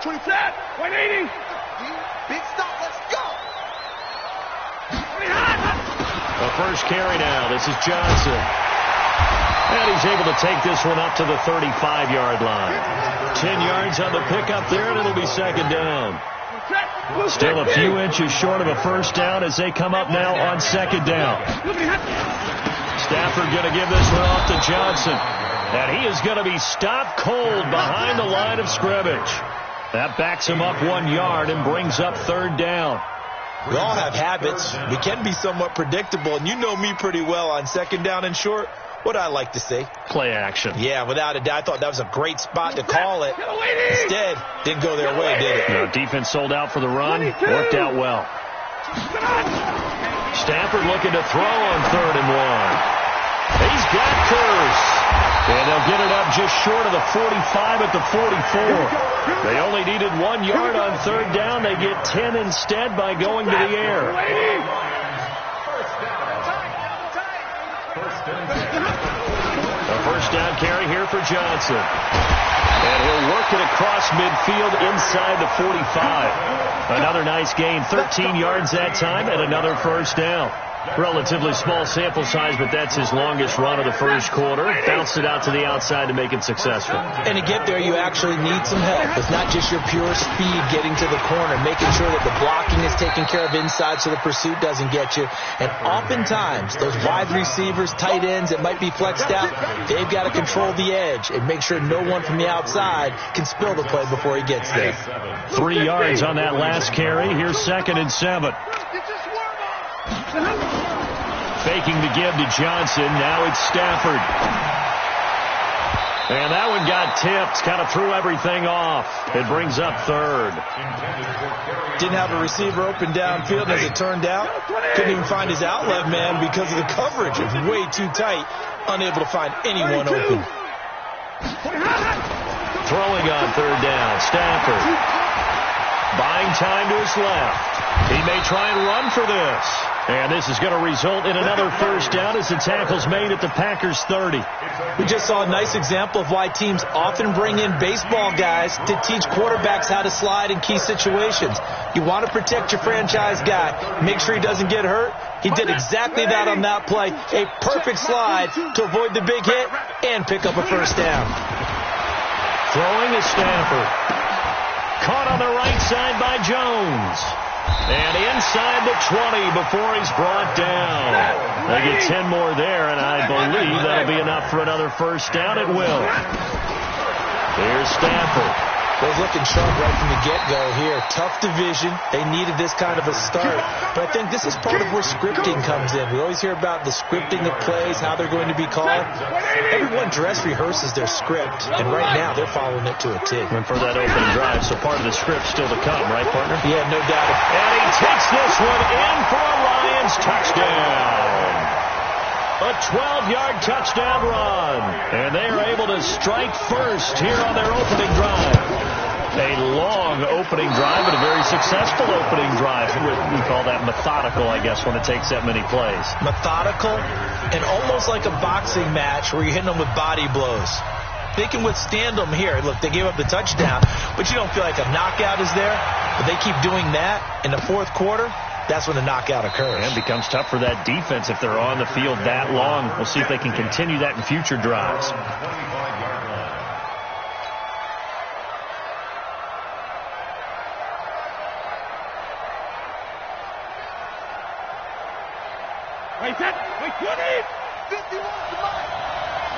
Set. 180. Big stop. Let's go. The first carry now. This is Johnson. And he's able to take this one up to the 35-yard line. 10 yards on the pickup there, and it'll be second down. Still a few inches short of a first down as they come up now on second down. Stafford going to give this one off to Johnson. And he is going to be stopped cold behind the line of scrimmage. That backs him up 1 yard and brings up third down. We all have habits. We can be somewhat predictable, and you know me pretty well on second down and short. What I like to say? Play action. Yeah, without a doubt. I thought that was a great spot to call it. Instead, didn't go their way, did it? No, defense sold out for the run. Worked out well. Stafford looking to throw on 3rd and 1. He's got Curse. And they'll get it up just short of the 45 at the 44. They only needed 1 yard on third down. They get 10 instead by going to the air. A first down carry here for Johnson. And he'll work it across midfield inside the 45. Another nice gain, 13 yards that time, and another first down. Relatively small sample size, but that's his longest run of the first quarter. Bounced it out to the outside to make it successful. And to get there, you actually need some help. It's not just your pure speed getting to the corner, making sure that the blocking is taken care of inside so the pursuit doesn't get you. And oftentimes, those wide receivers, tight ends that might be flexed out, they've got to control the edge and make sure no one from the outside can spill the play before he gets there. 3 yards on that last carry. Here's 2nd and 7. Faking the give to Johnson. Now it's Stafford. And that one got tipped. Kind of threw everything off. It brings up 3rd. Didn't have a receiver open downfield as it turned out. Couldn't even find his outlet man because of the coverage. It was way too tight. Unable to find anyone open. Throwing on 3rd down. Stafford. Buying time to his left. He may try and run for this. And this is going to result in another first down as the tackle's made at the Packers' 30. We just saw a nice example of why teams often bring in baseball guys to teach quarterbacks how to slide in key situations. You want to protect your franchise guy. Make sure he doesn't get hurt. He did exactly that on that play. A perfect slide to avoid the big hit and pick up a first down. Throwing is Stafford. Caught on the right side by Jones. And inside the 20 before he's brought down. They get 10 more there, and I believe that'll be enough for another first down. It will. Here's Stafford. Those looking sharp right from the get-go here. Tough division. They needed this kind of a start. But I think this is part of where scripting comes in. We always hear about the scripting of plays, how they're going to be called. Everyone dress rehearses their script, and right now they're following it to a T. And for that opening drive, so part of the script still to come, right, partner? Yeah, no doubt. And he takes this one in for a Lions touchdown. A 12-yard touchdown run. And they are able to strike first here on their opening drive. A long opening drive, but a very successful opening drive. We call that methodical, I guess, when it takes that many plays. Methodical and almost like a boxing match where you're hitting them with body blows. They can withstand them here. Look, they gave up the touchdown, but you don't feel like a knockout is there. But they keep doing that in the fourth quarter. That's when the knockout occurs. And it becomes tough for that defense if they're on the field that long. We'll see if they can continue that in future drives. Wait, set. Wait, 20. 51.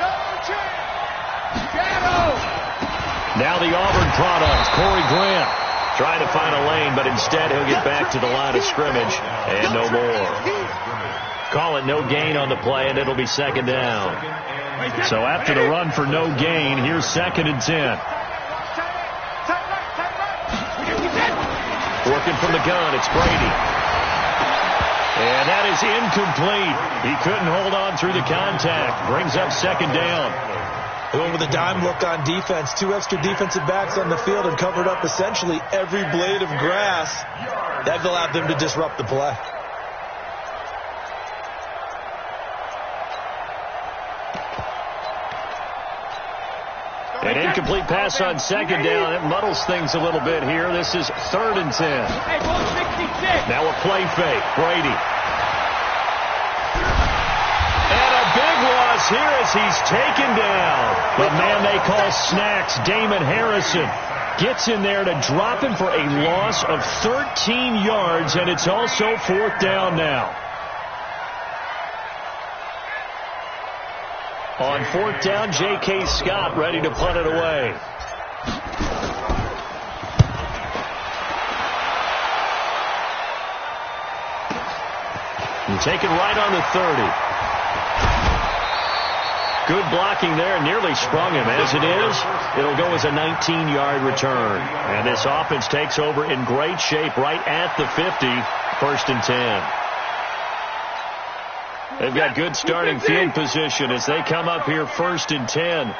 No chance. Shadow. Now the Auburn product, Corey Grant. Trying to find a lane, but instead he'll get back to the line of scrimmage. And no more. Call it no gain on the play, and it'll be second down. So after the run for no gain, here's 2nd and 10. Working from the gun, it's Brady. And that is incomplete. He couldn't hold on through the contact. Brings up second down. Going with a dime look on defense. 2 extra defensive backs on the field and covered up essentially every blade of grass. That allowed them to disrupt the play. An incomplete pass on second down. It muddles things a little bit here. This is 3rd and 10. Now a play fake. Brady. And a big loss here as he's taken down. The man they call Snacks, Damon Harrison, gets in there to drop him for a loss of 13 yards, and it's also 4th down now. On 4th down, J.K. Scott ready to punt it away. And take it right on the 30. Good blocking there, nearly sprung him. As it is, it'll go as a 19-yard return. And this offense takes over in great shape right at the 50, 1st and 10. They've got good starting field position as they come up here 1st and 10.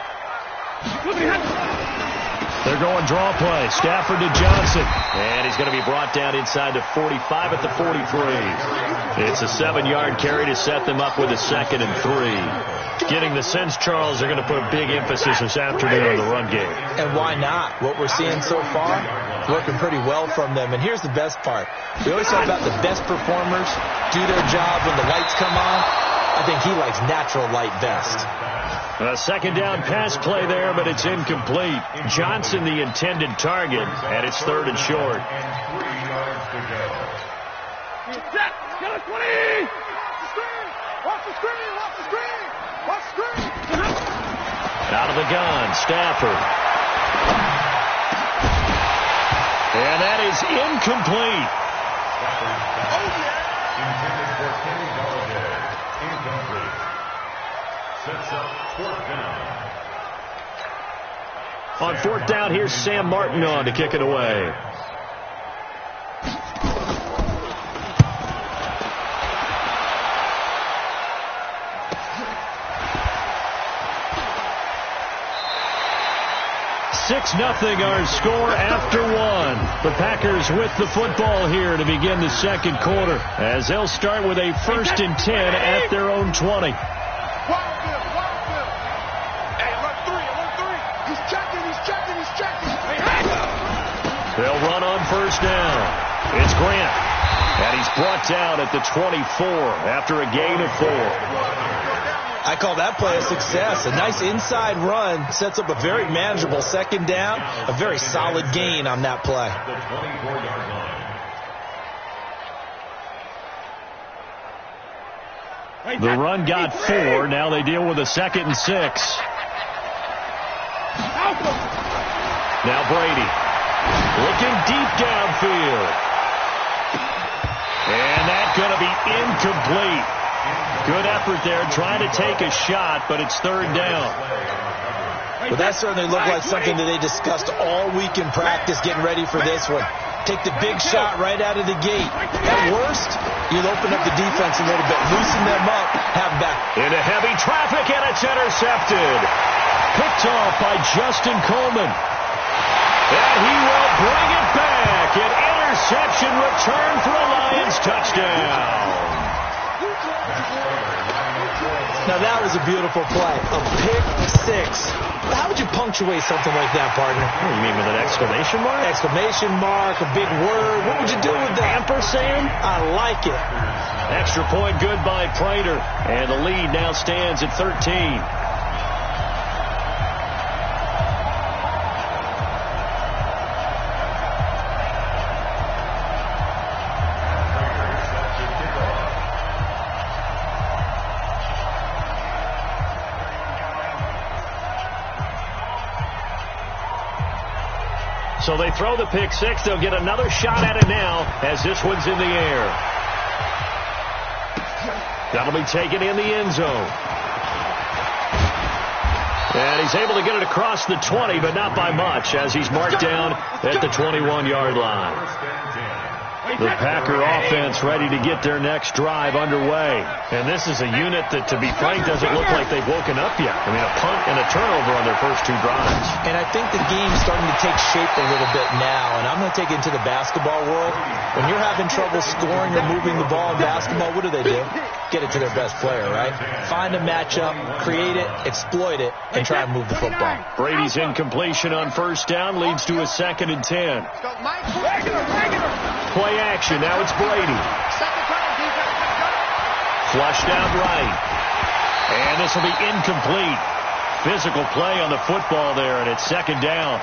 They're going draw play. Stafford to Johnson. And he's going to be brought down inside the 45 at the 43. It's a 7-yard carry to set them up with a 2nd and 3. Getting the sense, Charles, they're going to put a big emphasis this afternoon on the run game. And why not? What we're seeing so far, working pretty well from them. And here's the best part. We always talk about the best performers do their job when the lights come on. I think he likes natural light best. A 2nd down pass play there, but it's incomplete. Johnson the intended target, and it's 3rd and short. Set. Get a 20. Watch the screen. Watch the screen. Watch the screen. Out of the gun, Stafford. And that is incomplete. Oh, yeah. Intended for Kenny Galladay. Incomplete. Sets up 4th down. On 4th down, here's Sam Martin on to kick it away. Nothing our score after 1. The Packers with the football here to begin the 2nd quarter as they'll start with a 1st and 10 at their own 20. Hey, alert 3. He's checking. They'll run on 1st down. It's Grant. And he's brought down at the 24 after a gain of 4. I call that play a success. A nice inside run sets up a very manageable 2nd down. A very solid gain on that play. The run got 4. Now they deal with a 2nd and 6. Now Brady looking deep downfield. And that's going to be incomplete. Good effort there, trying to take a shot, but it's 3rd down. Well, that certainly looked like something that they discussed all week in practice, getting ready for this one. Take the big shot right out of the gate. At worst, you'll open up the defense a little bit, loosen them up, have them back. Into heavy traffic, and it's intercepted. Picked off by Justin Coleman. And he will bring it back. An interception return for a Lions touchdown. Now, that was a beautiful play. A pick 6. How would you punctuate something like that, partner? Oh, you mean with an exclamation mark? Exclamation mark, a big word. What would you do with that? Ampersand? I like it. Extra point good by Prater. And the lead now stands at 13. So they throw the pick 6. They'll get another shot at it now as this one's in the air. That'll be taken in the end zone. And he's able to get it across the 20, but not by much as he's marked down at the 21-yard line. The Packer offense ready to get their next drive underway. And this is a unit that, to be frank, doesn't look like they've woken up yet. I mean, a punt and a turnover on their first 2 drives. And I think the game's starting to take shape a little bit now. And I'm going to take it into the basketball world. When you're having trouble scoring or moving the ball in basketball, what do? Get it to their best player, right? Find a matchup, create it, exploit it, and try and move the football. Brady's incompletion on first down leads to a 2nd and 10. Play action. Now it's Brady. Flushed out right. And this will be incomplete. Physical play on the football there, and it's 2nd down.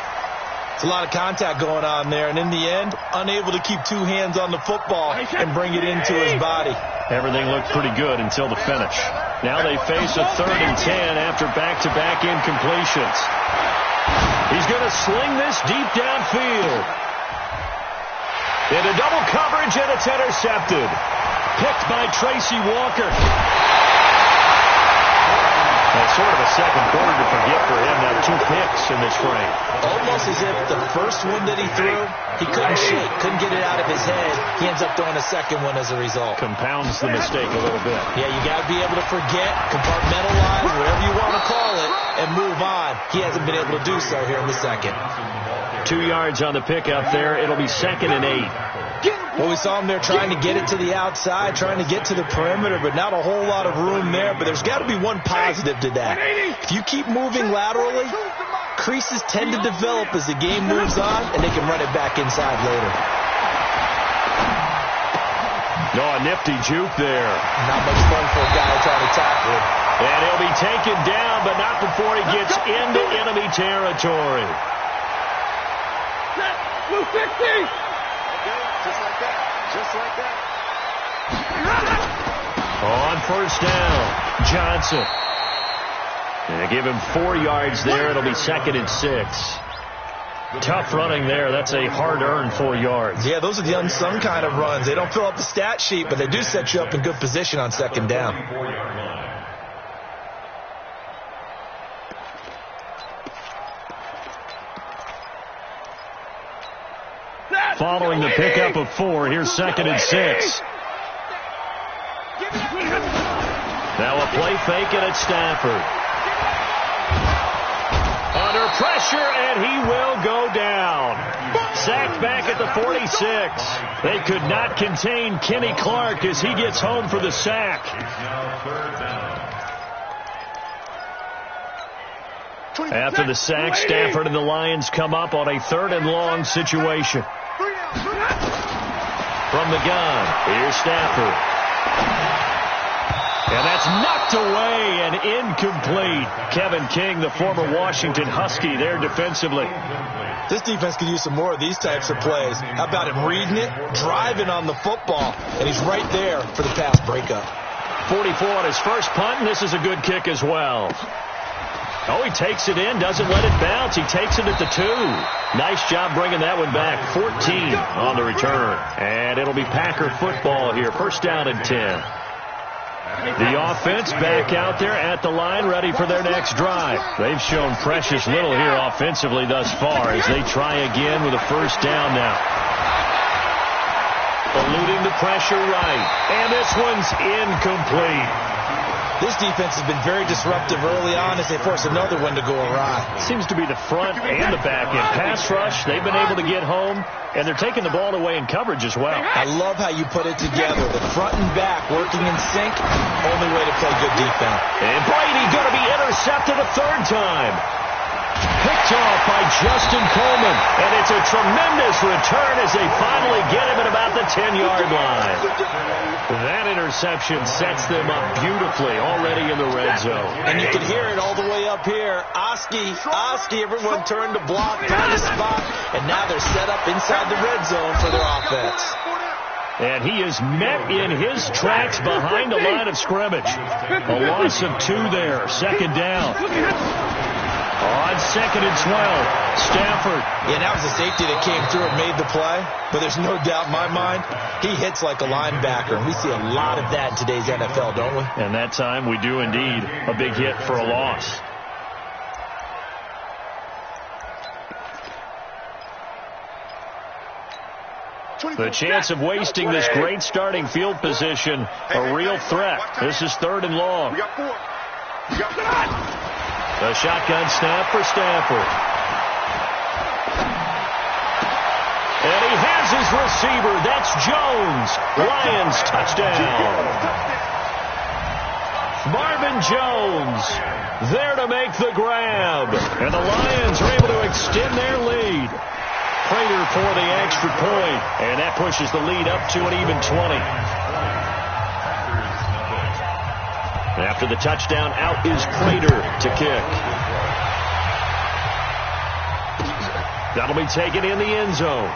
It's a lot of contact going on there, and in the end, unable to keep 2 hands on the football and bring it into his body. Everything looked pretty good until the finish. Now they face a 3rd and 10 after back-to-back incompletions. He's going to sling this deep downfield. Into double coverage, and it's intercepted. Picked by Tracy Walker. That's sort of a second quarter to forget for him. Now 2 picks in this frame. Almost as if the first one that he threw, he couldn't shake, couldn't get it out of his head. He ends up throwing a second one as a result. Compounds the mistake a little bit. Yeah, you got to be able to forget, compartmentalize, whatever you want to call it, and move on. He hasn't been able to do so here in the second. 2 yards on the pickup there. It'll be 2nd and 8. Well, we saw him there trying to get it to the outside, trying to get to the perimeter, but not a whole lot of room there. But there's got to be one positive to that. If you keep moving laterally, creases tend to develop as the game moves on, and they can run it back inside later. No, a nifty juke there. Not much fun for a guy trying to tackle him. And he'll be taken down, but not before he gets into enemy territory. Blue 60! Just like that. Just like that. On first down, Johnson. They give him 4 yards there. It'll be 2nd and 6. Tough running there. That's a hard-earned 4 yards. Yeah, those are the unsung kind of runs. They don't fill up the stat sheet, but they do set you up in good position on 2nd down. Following the pickup of 4, here's 2nd and 6. Now a play fake, and it's Stafford. Under pressure, and he will go down. Sacked back at the 46. They could not contain Kenny Clark as he gets home for the sack. After the sack, Stafford and the Lions come up on a 3rd and long situation. From the gun, here's Stafford. And that's knocked away and incomplete. Kevin King, the former Washington Husky, there defensively. This defense could use some more of these types of plays. How about him reading it, driving on the football, and he's right there for the pass breakup. 44 on his first punt, and this is a good kick as well. Oh, he takes it in, doesn't let it bounce. He takes it at the 2. Nice job bringing that one back. 14 on the return. And it'll be Packer football here. First down and 10. The offense back out there at the line, ready for their next drive. They've shown precious little here offensively thus far as they try again with a first down now. Eluding the pressure right. And this one's incomplete. This defense has been very disruptive early on as they force another one to go awry. Seems to be the front and the back end. Pass rush, they've been able to get home, and they're taking the ball away in coverage as well. I love how you put it together. The front and back working in sync, only way to play good defense. And Brady going to be intercepted a 3rd time. Picked off by Justin Coleman. And it's a tremendous return as they finally get him at about the 10-yard line. That interception sets them up beautifully already in the red zone. And you can hear it all the way up here. Oski, everyone turned to block, found a spot, and now they're set up inside the red zone for their offense. And he is met in his tracks behind the line of scrimmage. A loss of 2 there. 2nd down. On 2nd and 12, Stafford. Yeah, that was a safety that came through and made the play. But there's no doubt in my mind, he hits like a linebacker. And we see a lot of that in today's NFL, don't we? And that time we do indeed. A big hit for a loss. The chance of wasting this great starting field position, a real threat. This is 3rd and long. The shotgun snap for Stafford. And he has his receiver. That's Jones. Lions touchdown. Marvin Jones there to make the grab. And the Lions are able to extend their lead. Prater for the extra point. And that pushes the lead up to an even 20. After the touchdown, out is Prater to kick. That'll be taken in the end zone.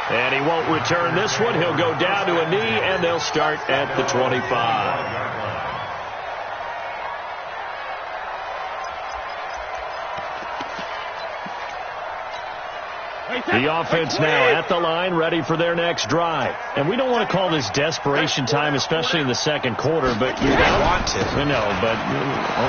And he won't return this one. He'll go down to a knee, and they'll start at the 25. The offense now at the line, ready for their next drive. And we don't want to call this desperation time, especially in the second quarter, but you're down. I want to. No, but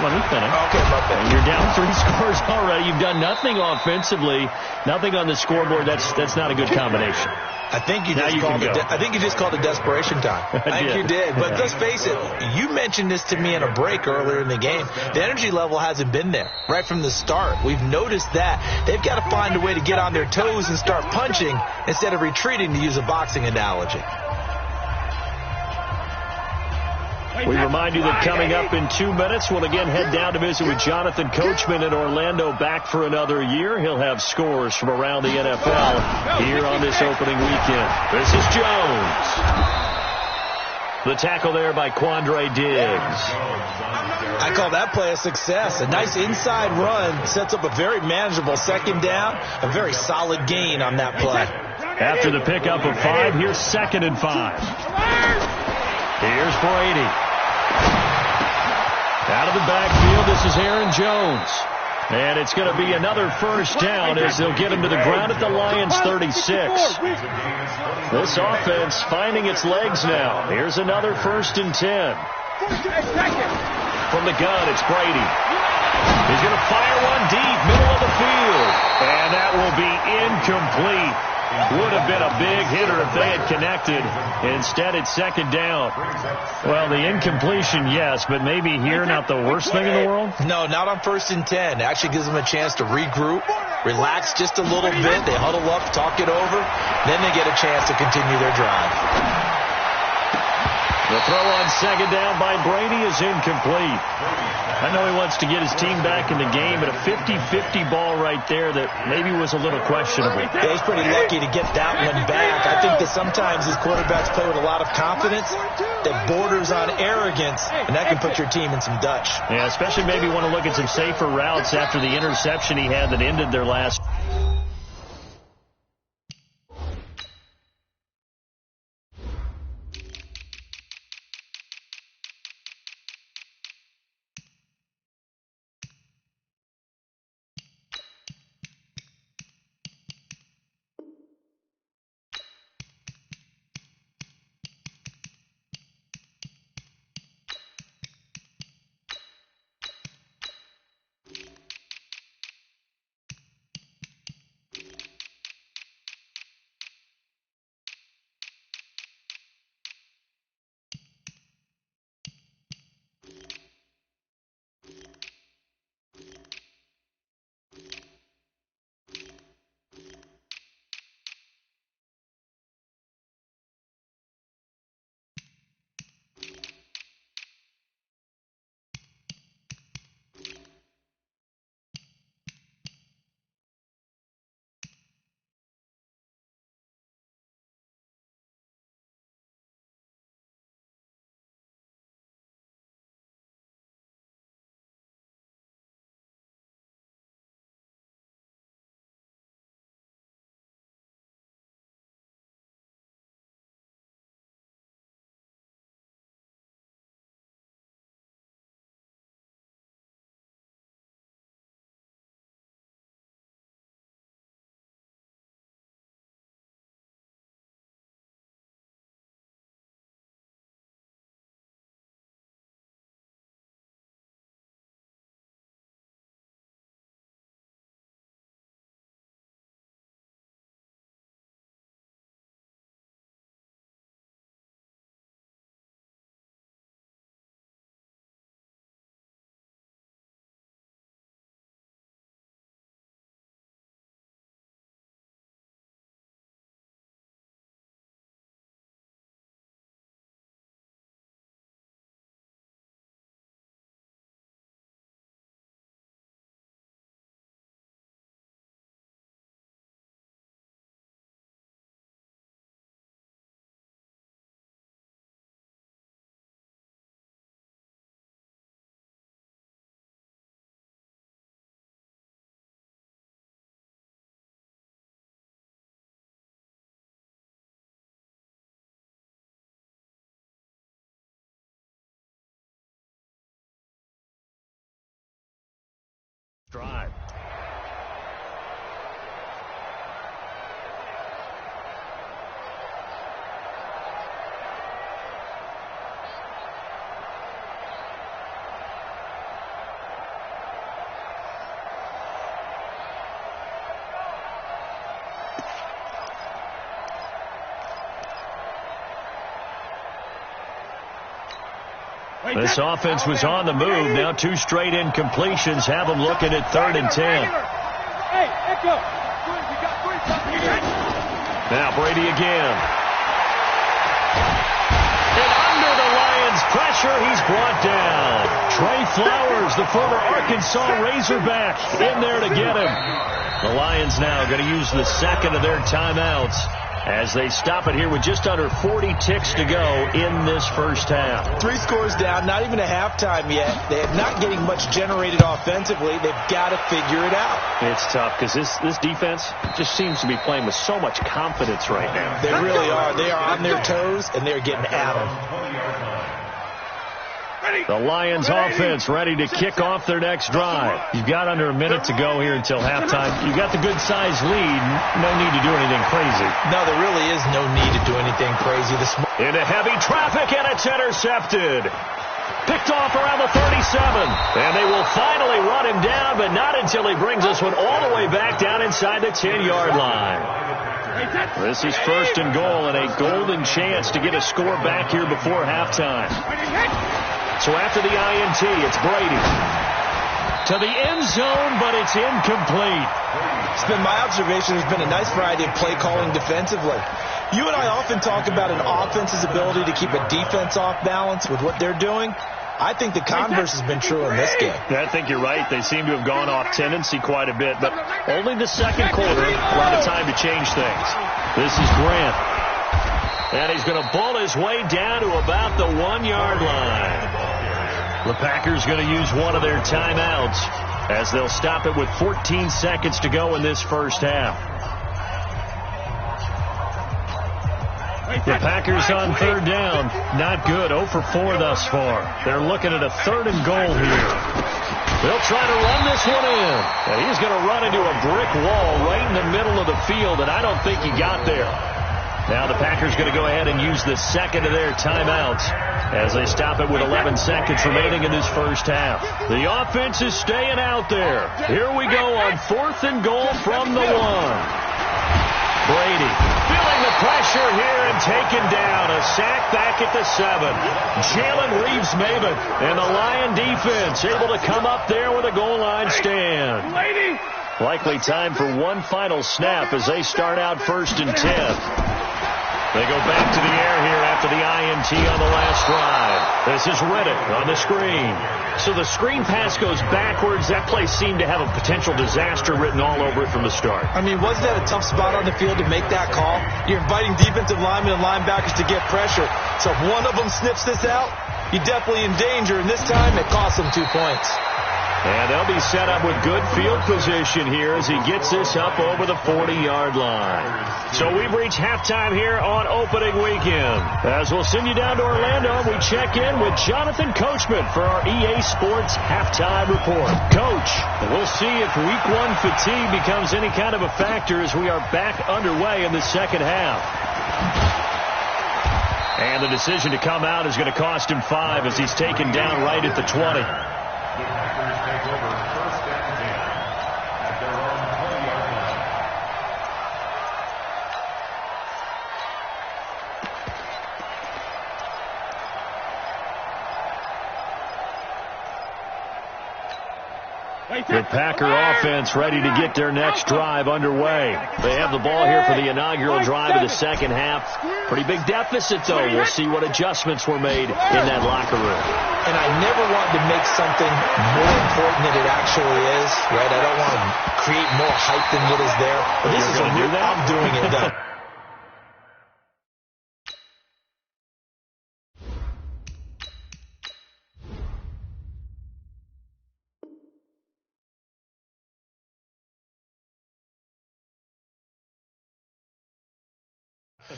let me finish. Okay, my bad. You're down 3 scores already. You've done nothing offensively, nothing on the scoreboard. That's not a good combination. I think you just called it desperation time. I think you did. But let's face it, you mentioned this to me in a break earlier in the game. The energy level hasn't been there right from the start. We've noticed that. They've got to find a way to get on their toes and start punching instead of retreating, to use a boxing analogy. We remind you that coming up in 2 minutes, we'll again head down to visit with Jonathan Coachman in Orlando, back for another year. He'll have scores from around the NFL here on this opening weekend. This is Jones. The tackle there by Quandre Diggs. I call that play a success. A nice inside run sets up a very manageable second down, a very solid gain on that play. After the pickup of 5, here's 2nd and 5. Here's Brady. Out of the backfield, this is Aaron Jones. And it's going to be another first down as they'll get him to the ground at the Lions' 36. This offense finding its legs now. Here's another 1st and 10. From the gun, it's Brady. He's going to fire one deep, middle of the field. And that will be incomplete. Would have been a big hitter if they had connected. Instead, it's 2nd down. Well, the incompletion, yes, but maybe here not the worst thing in the world? No, not on 1st and 10. It actually gives them a chance to regroup, relax just a little bit. They huddle up, talk it over. Then they get a chance to continue their drive. The throw on 2nd down by Brady is incomplete. I know he wants to get his team back in the game, but a 50-50 ball right there that maybe was a little questionable. Yeah, he's pretty lucky to get that one back. I think that sometimes these quarterbacks play with a lot of confidence that borders on arrogance, and that can put your team in some Dutch. Yeah, especially maybe want to look at some safer routes after the interception he had that ended their last. drive. This offense was on the move. Now 2 straight incompletions have them looking at 3rd and 10. Now Brady again. And under the Lions' pressure, he's brought down. Trey Flowers, the former Arkansas Razorback, in there to get him. The Lions now going to use the second of their timeouts as they stop it here with just under 40 ticks to go in this first half. 3 scores down, not even a halftime yet. They're not getting much generated offensively. They've got to figure it out. It's tough because this defense just seems to be playing with so much confidence right now. They really are. They are on their toes, and they're getting at them. The Lions offense ready to kick off their next drive. You've got under a minute to go here until halftime. You've got the good-sized lead. No need to do anything crazy. No, there really is no need to do anything crazy. Into heavy traffic, and it's intercepted. Picked off around the 37. And they will finally run him down, but not until he brings this one all the way back down inside the 10-yard line. This is 1st and goal, and a golden chance to get a score back here before halftime. So after the INT, it's Brady to the end zone, but it's incomplete. It's been my observation there's been a nice variety of play calling defensively. You and I often talk about an offense's ability to keep a defense off balance with what they're doing. I think the converse has been true in this game. I think you're right. They seem to have gone off tendency quite a bit, but only the second quarter, a lot of time to change things. This is Grant. And he's going to ball his way down to about the 1-yard line. The Packers going to use one of their timeouts as they'll stop it with 14 seconds to go in this first half. The Packers on 3rd down. Not good. 0 for 4 thus far. They're looking at a 3rd and goal here. They'll try to run this one in. And he's going to run into a brick wall right in the middle of the field, and I don't think he got there. Now the Packers going to go ahead and use the second of their timeouts as they stop it with 11 seconds remaining in this first half. The offense is staying out there. Here we go on 4th and goal from the 1. Brady feeling the pressure here and taken down. A sack back at the 7. Jalen Reeves-Maybin and the Lion defense able to come up there with a goal line stand. Likely time for one final snap as they start out 1st and 10. They go back to the air here after the INT on the last drive. This is Riddick on the screen. So the screen pass goes backwards. That play seemed to have a potential disaster written all over it from the start. I mean, wasn't that a tough spot on the field to make that call? You're inviting defensive linemen and linebackers to get pressure. So if one of them sniffs this out, you're definitely in danger. And this time, it cost them 2 points. And they'll be set up with good field position here as he gets this up over the 40-yard line. So we've reached halftime here on opening weekend. As we'll send you down to Orlando, we check in with Jonathan Coachman for our EA Sports Halftime Report. Coach, we'll see if Week 1 fatigue becomes any kind of a factor as we are back underway in the second half. And the decision to come out is going to cost him 5 as he's taken down right at the 20. The Packers take over 1st and 10 at their own 20-yard line. The Packer offense ready to get their next drive underway. They have the ball here for the inaugural drive of the second half. Pretty big deficit, though. We'll see what adjustments were made in that locker room. And I never want to make something more important than it actually is, right? I don't want to create more hype than what is there. But this is going to do that? I'm doing it, though.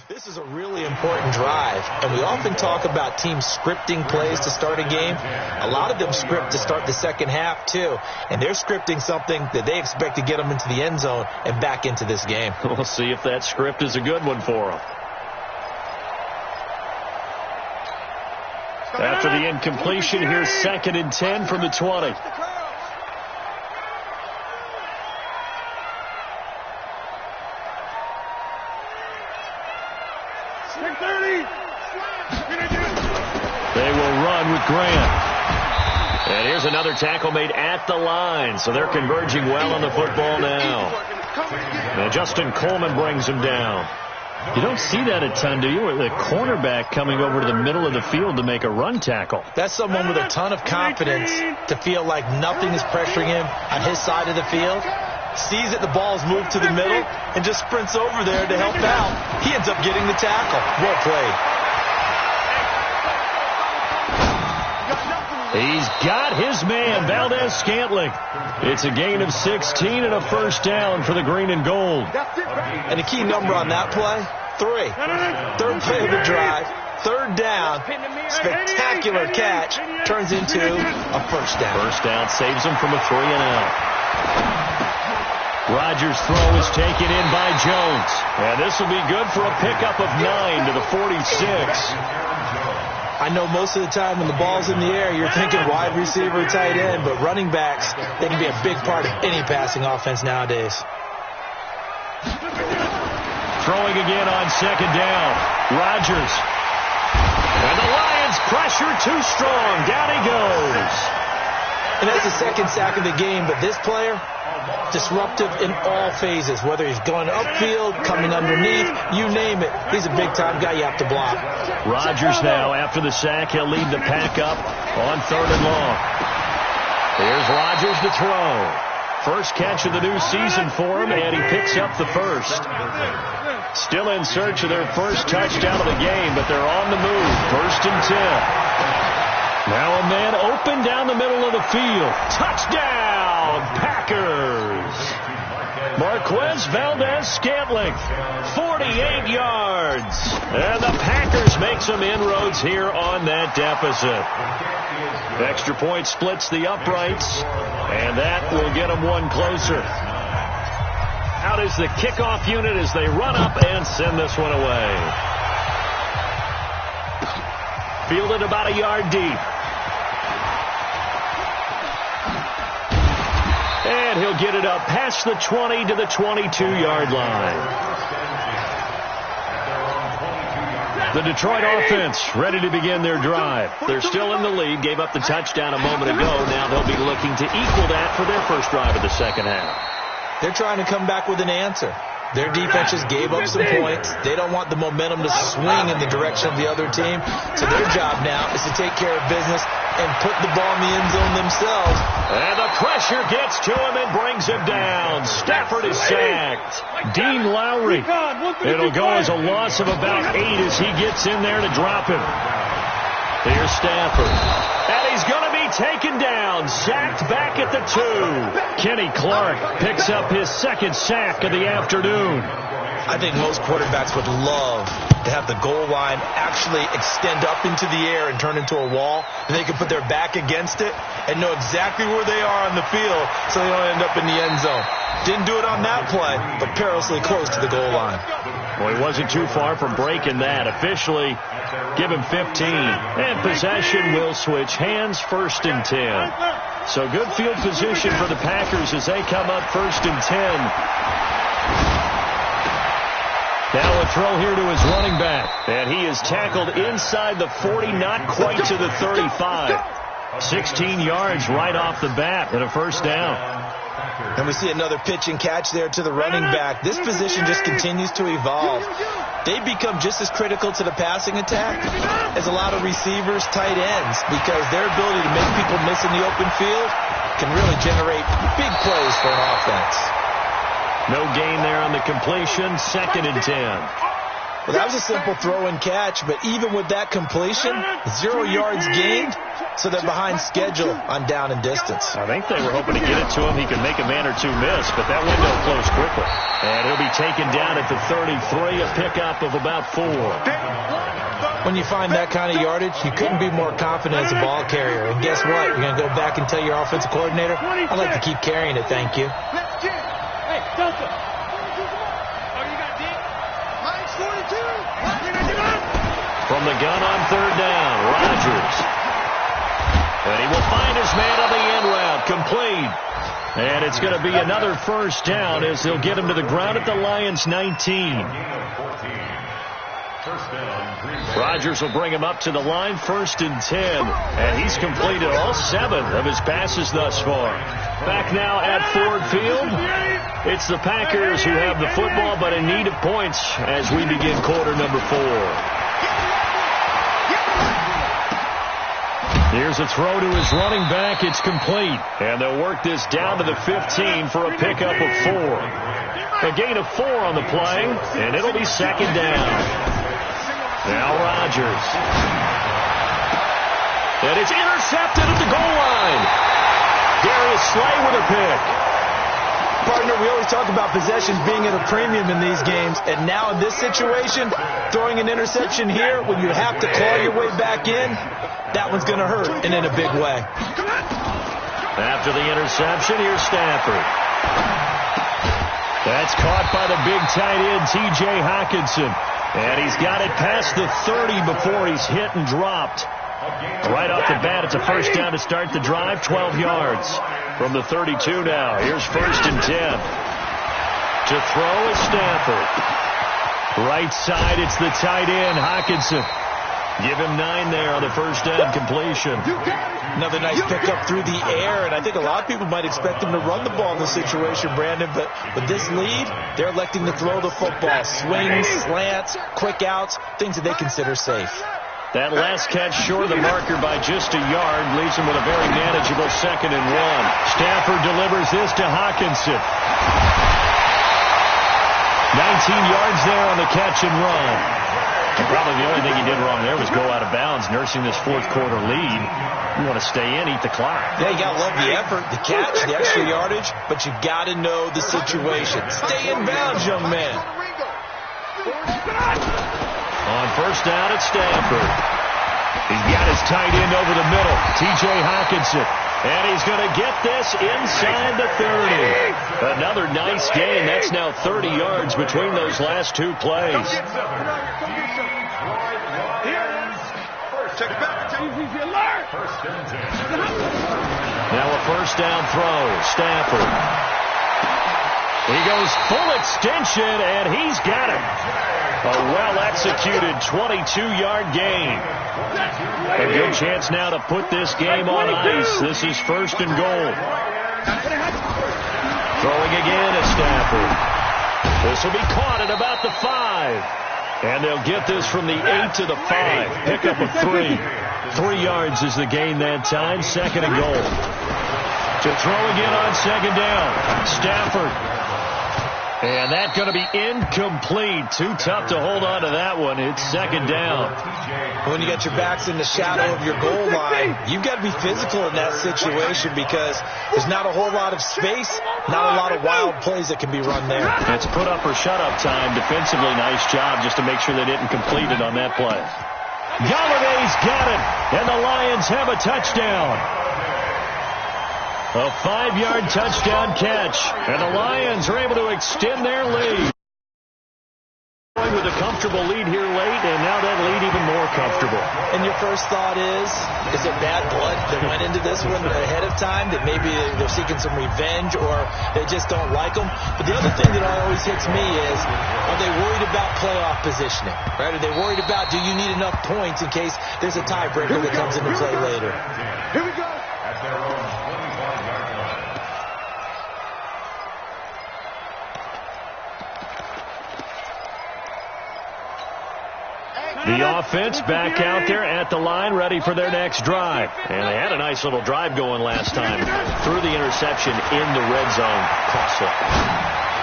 This is a really important drive, and we often talk about teams scripting plays to start a game. A lot of them script to start the second half, too, and they're scripting something that they expect to get them into the end zone and back into this game. We'll see if that script is a good one for them. After the incompletion, here's 2nd and 10 from the 20. They will run with Grant. And here's another tackle made at the line. So they're converging well on the football now. And Justin Coleman brings him down. You don't see that a ton, do you? With a cornerback coming over to the middle of the field to make a run tackle. That's someone with a ton of confidence to feel like nothing is pressuring him on his side of the field. Sees that the ball is moved to the middle and just sprints over there to help out. He ends up getting the tackle. Well played. He's got his man, Valdez-Scantling. It's a gain of 16 and a first down for the green and gold. And the key number on that play, 3. Third play of the drive, 3rd down, spectacular catch, turns into a first down. First down saves him from a 3-and-out. Rodgers' throw is taken in by Jones. And this will be good for a pickup of 9 to the 46. I know most of the time when the ball's in the air, you're thinking wide receiver, tight end, but running backs, they can be a big part of any passing offense nowadays. Throwing again on 2nd down. Rodgers. And the Lions pressure too strong. Down he goes. And that's the 2nd sack of the game, but this player, disruptive in all phases, whether he's going upfield, coming underneath, you name it. He's a big-time guy you have to block. Rodgers now, after the sack, he'll lead the pack up on 3rd and long. Here's Rodgers to throw. First catch of the new season for him, and he picks up the first. Still in search of their first touchdown of the game, but they're on the move. 1st and 10. Now a man open down the middle of the field. Touchdown, Packers. Marquez Valdez-Scantling, 48 yards. And the Packers make some inroads here on that deficit. Extra point splits the uprights, and that will get them one closer. Out is the kickoff unit as they run up and send this one away. Fielded about a yard deep. And he'll get it up past the 20 to the 22-yard line. The Detroit offense ready to begin their drive. They're still in the lead, gave up the touchdown a moment ago. Now they'll be looking to equal that for their first drive of the second half. They're trying to come back with an answer. Their defense just gave up some points. They don't want the momentum to swing in the direction of the other team. So their job now is to take care of business and put the ball in the end zone themselves. And the pressure gets to him and brings him down. Stafford is sacked. Dean Lowry. It'll go as a loss of about 8 as he gets in there to drop him. Here's Stafford. And he's going to be taken down. Sacked back at the 2. Kenny Clark picks up his 2nd sack of the afternoon. I think most quarterbacks would love to have the goal line actually extend up into the air and turn into a wall, and they can put their back against it and know exactly where they are on the field so they don't end up in the end zone. Didn't do it on that play, but perilously close to the goal line. Well, he wasn't too far from breaking that. Officially, give him 15. And possession will switch hands, 1st and 10. So good field position for the Packers as they come up 1st and 10. Now a throw here to his running back. And he is tackled inside the 40, not quite to the 35. 16 yards right off the bat and a first down. And we see another pitch and catch there to the running back. This position just continues to evolve. They become just as critical to the passing attack as a lot of receivers, tight ends, because their ability to make people miss in the open field can really generate big plays for an offense. No gain there on the completion. 2nd and 10. Well, that was a simple throw and catch, but even with that completion, 0 yards gained, so they're behind schedule on down and distance. I think they were hoping to get it to him. He could make a man or two miss, but that window closed quickly. And he'll be taken down at the 33, a pickup of about 4. When you find that kind of yardage, you couldn't be more confident as a ball carrier. And guess what? You're going to go back and tell your offensive coordinator, I'd like to keep carrying it, thank you. Hey, Delta. From the gun on 3rd down, Rodgers. And he will find his man on the end route, complete. And it's going to be another 1st down as they'll get him to the ground at the Lions' 19. Rodgers will bring him up to the line, 1st and 10. And he's completed all 7 of his passes thus far. Back now at Ford Field. It's the Packers who have the football, but in need of points as we begin quarter number 4. Here's a throw to his running back. It's complete. And they'll work this down to the 15 for a pickup of 4. A gain of 4 on the play, and it'll be 2nd down. Now Rodgers. And it's intercepted at the goal line. Darius Slay with a pick. Partner, we always talk about possessions being at a premium in these games, and now in this situation, throwing an interception here when you have to claw your way back in, that one's going to hurt, and in a big way. After the interception, here's Stafford. That's caught by the big tight end, T.J. Hockenson. And he's got it past the 30 before he's hit and dropped. Right off the bat, it's a 1st down to start the drive, 12 yards. From the 32 now, here's 1st and 10. To throw is Stafford. Right side, it's the tight end, Hockenson. Give him 9 there on the 1st down completion. Another nice pickup through the air, and I think a lot of people might expect him to run the ball in this situation, Brandon, but with this lead, they're electing to throw the football. Swings, slants, quick outs, things that they consider safe. That last catch short of the marker by just a yard leaves him with a very manageable 2nd and 1. Stafford delivers this to Hockenson. 19 yards there on the catch and run. And probably the only thing he did wrong there was go out of bounds, nursing this 4th quarter lead. You want to stay in, eat the clock. Yeah, you got to love the effort, the catch, the extra yardage, but you got to know the situation. Stay in bounds, young man. On 1st down at Stafford. He's got his tight end over the middle, T.J. Hockenson. And he's going to get this inside the 30. Another nice gain. That's now 30 yards between those last 2 plays. Now a 1st down throw. Stafford. He goes full extension, and he's got it. A well-executed 22-yard gain. A good chance now to put this game on ice. This is 1st and goal. Throwing again at Stafford. This will be caught at about the 5. And they'll get this from the 8 to the 5. Pickup of 3. 3 yards is the gain that time. 2nd and goal. To throw again on 2nd down. Stafford. And that's going to be incomplete. Too tough to hold on to that one. It's 2nd down. When you got your backs in the shadow of your goal line, you've got to be physical in that situation because there's not a whole lot of space, not a lot of wild plays that can be run there. It's put up or shut up time. Defensively, nice job just to make sure they didn't complete it on that play. Galladay's got it, and the Lions have a touchdown. A 5-yard touchdown catch, and the Lions are able to extend their lead. With a comfortable lead here late, and now that lead even more comfortable. And your first thought is it bad blood that went into this one ahead of time, that maybe they're seeking some revenge or they just don't like them? But the other thing that always hits me is, are they worried about playoff positioning? Right? Are they worried about, do you need enough points in case there's a tiebreaker that comes into play later? Here we go. At their own 25-yard line. The offense back out there at the line, ready for their next drive. And they had a nice little drive going last time. Through the interception in the red zone. Costly.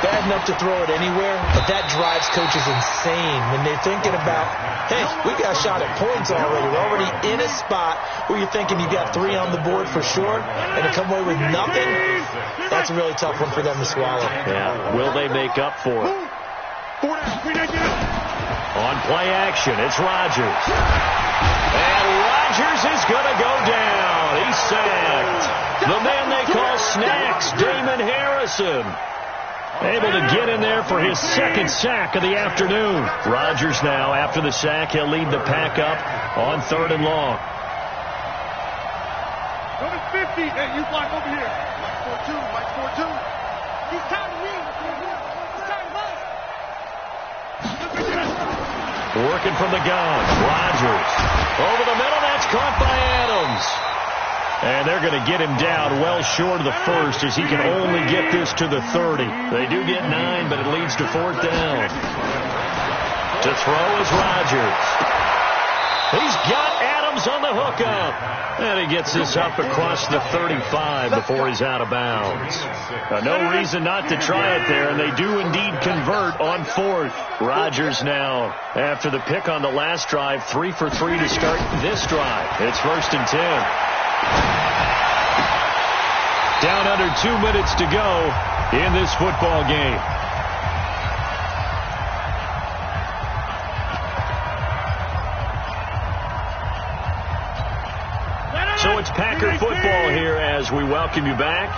bad enough to throw it anywhere, but that drives coaches insane when they're thinking about, hey, we got a shot at points already. We're already in a spot where you're thinking you got 3 on the board for sure, and to come away with nothing, that's a really tough one for them to swallow. Yeah, will they make up for it? On play action, it's Rodgers. And Rodgers is going to go down. He's sacked. The man they call Snacks, Damon Harrison, able to get in there for his second sack of the afternoon. Rodgers now, after the sack, he'll lead the pack up on 3rd and long. Number 50. Hey, you block over here. Mike 4-2. Mike 4-2. He's time to win. He's time to run. Working from the gun. Rodgers. Over the middle. That's caught by Adams. And they're going to get him down well short of the first as he can only get this to the 30. They do get 9, but it leads to 4th down. To throw is Rodgers. He's got Adams on the hookup. And he gets this up across the 35 before he's out of bounds. No reason not to try it there, and they do indeed convert on 4th. Rodgers now, after the pick on the last drive, 3 for 3 to start this drive. It's 1st and 10. Down under 2 minutes to go in this football game. So it's Packer football here as we welcome you back.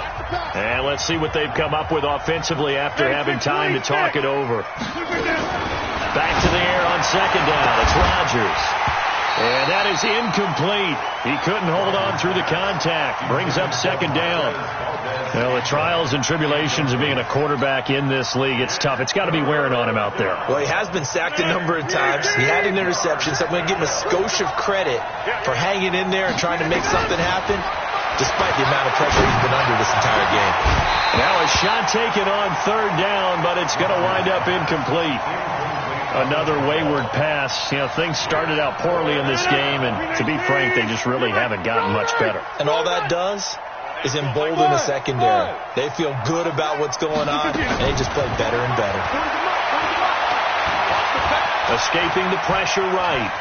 And let's see what they've come up with offensively after having time to talk it over. Back to the air on 2nd down. It's Rodgers. And that is incomplete. He couldn't hold on through the contact. Brings up 2nd down. Well, the trials and tribulations of being a quarterback in this league, it's tough. It's got to be wearing on him out there. Well, he has been sacked a number of times. He had an interception, so I'm going to give him a skosh of credit for hanging in there and trying to make something happen, despite the amount of pressure he's been under this entire game. Now a shot taken on 3rd down, but it's going to wind up incomplete. Another wayward pass. You know, things started out poorly in this game, and to be frank, they just really haven't gotten much better. And all that does is embolden the secondary. They feel good about what's going on, and they just play better and better. Escaping the pressure right.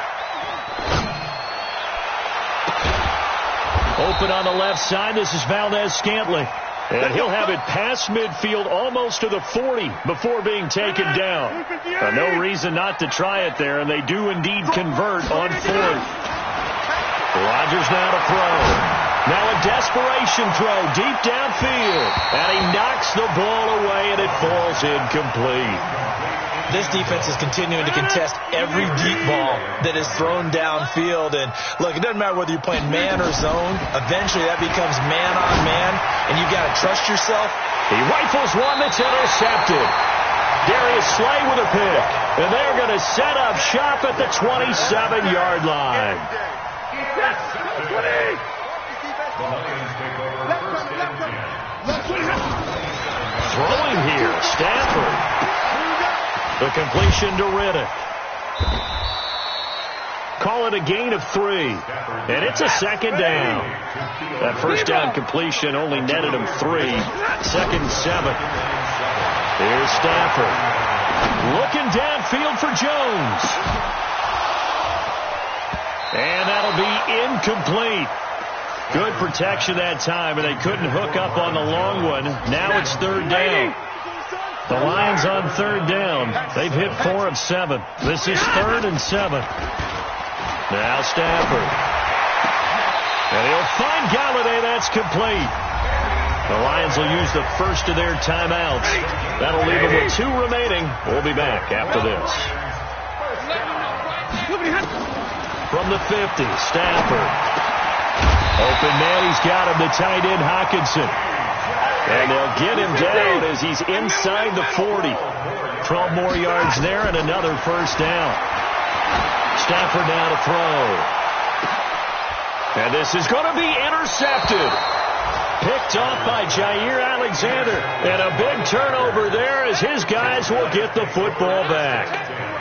Open on the left side. This is Valdez-Scantling. And he'll have it past midfield almost to the 40 before being taken down. No reason not to try it there, and they do indeed convert on 4th. Rodgers now to throw. Now a desperation throw deep downfield. And he knocks the ball away, and it falls incomplete. This defense is continuing to contest every deep ball that is thrown downfield. And, look, it doesn't matter whether you're playing man or zone. Eventually that becomes man on man, and you've got to trust yourself. He rifles one that's intercepted. Darius Slay with a pick. And they're going to set up shop at the 27-yard line. Throwing here, Stafford. The completion to Riddick. Call it a gain of 3. And it's a 2nd down. That 1st down completion only netted him 3. 2nd and 7. Here's Stafford. Looking downfield for Jones. And that'll be incomplete. Good protection that time, and they couldn't hook up on the long one. Now it's 3rd down. The Lions on 3rd down. They've hit 4 of 7. This is 3rd and 7. Now Stafford. And he'll find Galladay. That's complete. The Lions will use the first of their timeouts. That'll leave them with 2 remaining. We'll be back after this. From the 50, Stafford. Open man, he's got him, the tight end, Hockenson. And they'll get him down as he's inside the 40. 12 more yards there and another 1st down. Stafford now to throw. And this is going to be intercepted. Picked off by Jair Alexander. And a big turnover there as his guys will get the football back.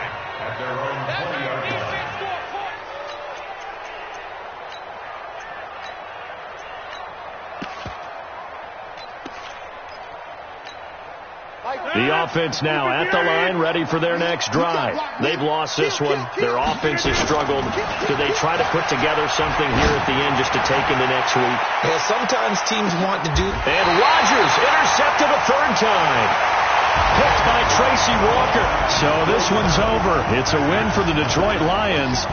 The offense now at the line, ready for their next drive. They've lost this one. Their offense has struggled. Do they try to put together something here at the end just to take into next week? Yeah, sometimes teams want to do. And Rodgers intercepted a third time. Picked by Tracy Walker. So this one's over. It's a win for the Detroit Lions.